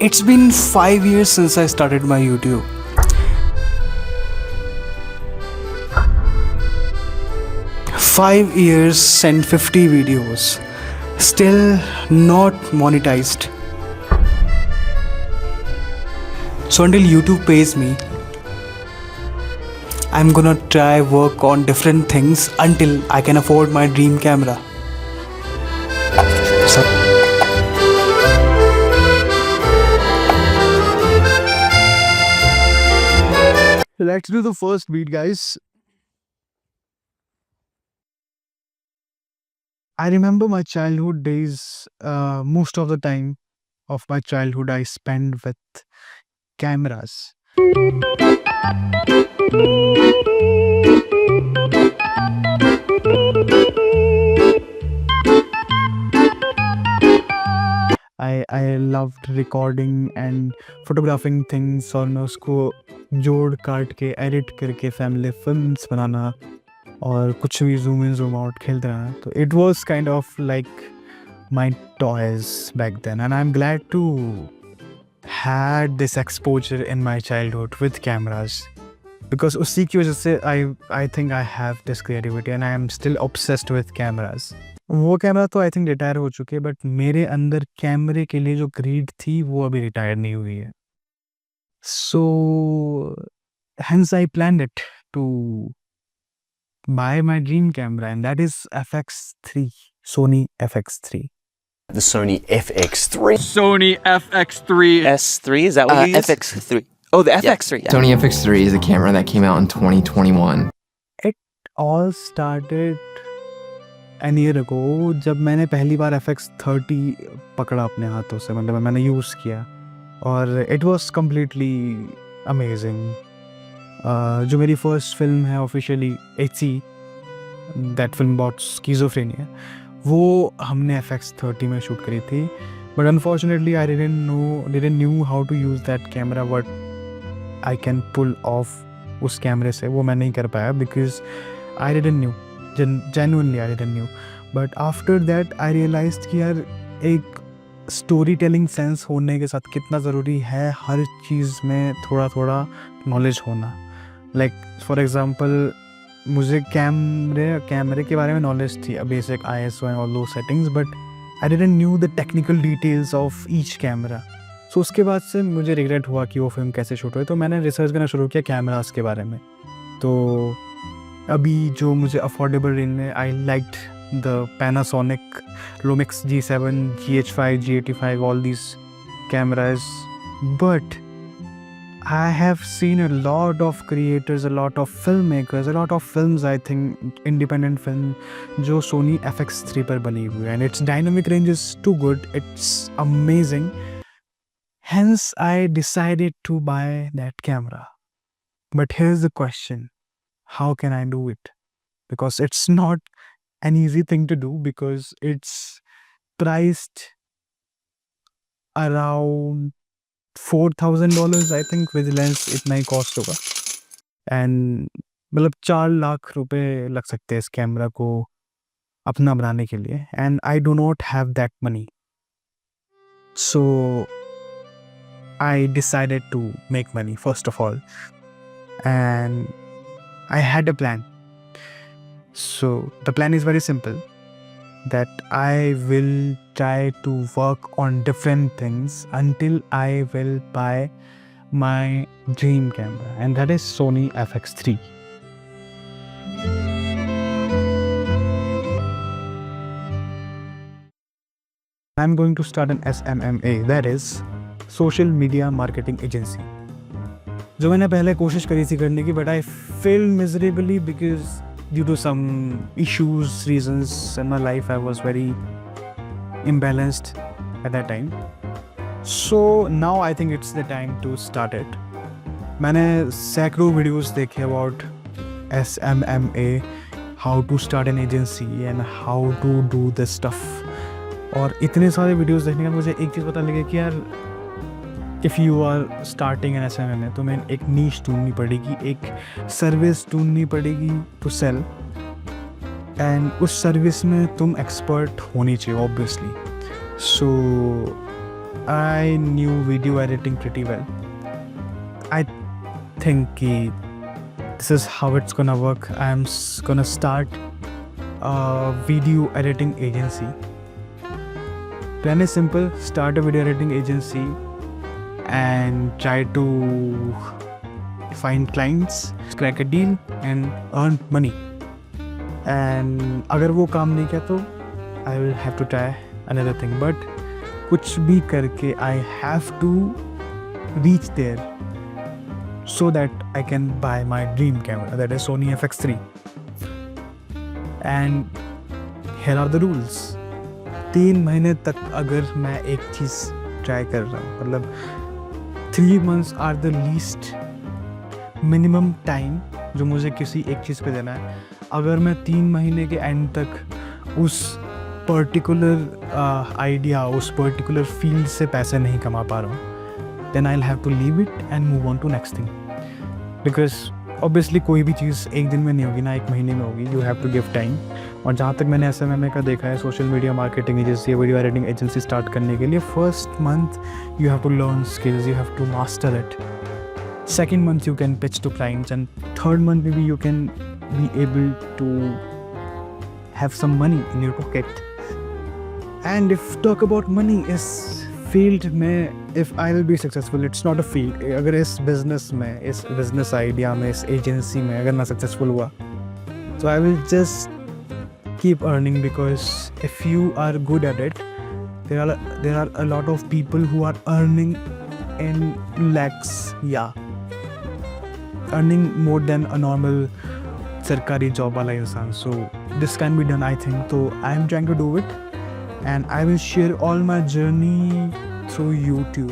It's been 5 years since I started my YouTube. 5 years and 50 videos. Still not monetized. So until YouTube pays me, I'm gonna try work on different things until I can afford my dream camera. So let's do the first beat, guys. I remember my childhood days. Most of the time of my childhood I spent with cameras. I loved recording and photographing things और मैं उसको जोड़ काट के edit करके family films बनाना और कुछ भी जूम इन जूम आउट खेलते रहना. तो it was kind of like my toys back then and I am glad to had this exposure in my childhood with cameras because उसी की वजह से I think I have this creativity and I am still obsessed with cameras. वो camera तो I think retire हो चुके हैं but मेरे अंदर कैमरे के लिए जो ग्रीड थी वो अभी रिटायर नहीं हुई है. सो hence I planned it to buy my dream camera and that is FX3, Sony FX3. The Sony FX3. Sony FX3. S3, is that what it is? FX3. Oh, the FX3. Yeah. Sony FX3 is a camera that came out in 2021. It all started an year ago जब मैंने पहली बार FX30 पकड़ा अपने हाथों से, मतलब मैंने use किया और it was completely amazing. जो मेरी फर्स्ट फिल्म है officially HC, that film about schizophrenia, वो हमने FX30 में शूट करी थी. But unfortunately I didn't knew how to use that camera. What I can pull off उस कैमरे से वो मैं नहीं कर पाया because I didn't knew, genuinely I didn't knew. But after that I realised कि यार एक स्टोरी टेलिंग सेंस होने के साथ कितना ज़रूरी है हर चीज़ में थोड़ा थोड़ा नॉलेज होना. लाइक फॉर एग्ज़ाम्पल मुझे कैमरे के बारे में नॉलेज थी, बेसिक ISO एंड ऑल दो settings, but I didn't knew the technical details of each camera. So उसके बाद से मुझे रिग्रेट हुआ कि वो फिल्म कैसे शूट हुई, तो मैंने रिसर्च करना शुरू किया कैमरास के बारे में. तो अभी जो मुझे अफोर्डेबल रेंज में I liked the Panasonic Lumix G7, GH5, G85, all these cameras. But I have seen a lot of creators, a lot of filmmakers, a lot of films, I think independent film जो Sony FX3 पर बनी हुई है and its dynamic range is too good, it's amazing. Hence I decided to buy that camera. But here's the question, how can I do it? Because it's not an easy thing to do because it's priced around $4,000 I think with lens इतना ही cost होगा and मतलब 4 लाख रुपए लग सकते हैं इस camera को अपना बनाने के लिए and I do not have that money. So I decided to make money first of all and I had a plan. So the plan is very simple, that I will try to work on different things until I will buy my dream camera and that is Sony FX3. I'm going to start an SMMA, that is Social Media Marketing Agency. जो मैंने पहले कोशिश करी थी करने की but I failed miserably because due to some issues, reasons in my life, I was very imbalanced at that time. So now I think it's the time to start it. मैंने सैकड़ों वीडियोस देखे about SMMA, how to start an agency and how to do this stuff. और इतने सारे videos देखने का मुझे एक चीज़ पता लगी कि यार if you are starting an SMMA तो मैं एक नीश ढूंढनी पड़ेगी, एक सर्विस ढूंढनी पड़ेगी टू सेल एंड उस सर्विस में तुम एक्सपर्ट होनी चाहिए obviously. So I knew video editing pretty well. I think this is how it's gonna work. I'm gonna start a video editing agency. Plan is simple: start a video editing agency and try to find clients, crack a deal, and earn money. And अगर वो काम नहीं किया तो I will have to try another thing. But कुछ भी करके I have to reach there so that I can buy my dream camera, that is Sony FX3. And here are the rules. 3 महीने तक अगर मैं एक चीज़ ट्राई कर रहा हूँ, मतलब 3 months are the least minimum time जो मुझे किसी एक चीज़ पे देना है. अगर मैं 3 महीने के एंड तक उस पर्टिकुलर आइडिया, उस पर्टिकुलर फील्ड से पैसे नहीं कमा पा रहा हूँ, then I will have to leave it and move on to next thing. Because obviously कोई भी चीज़ एक दिन में नहीं होगी ना, 1 महीने में होगी. You have to give time. और जहाँ तक मैंने SMMA का देखा है, social media marketing agency, video editing agency start करने के लिए first month you have to learn skills, you have to master it. Second month you can pitch to clients, and third month maybe you can be able to have some money in your pocket. And if talk about money, is field में if I will be successful, it's not a field. अगर इस business में, इस business idea में, इस agency में अगर मैं successful हुआ, so I will just keep earning, because if you are good at it, there are a lot of people who are earning in lakhs, earning more than a normal सरकारी job वाला इंसान. So this can be done, I think. So I am trying to do it, and I will share all my journey through YouTube.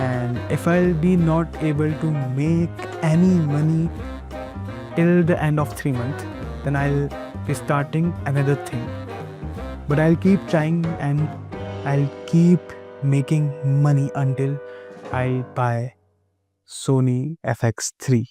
And if I'll be not able to make any money till the end of 3 months, then I'll be starting another thing. But I'll keep trying and I'll keep making money until I buy Sony FX3.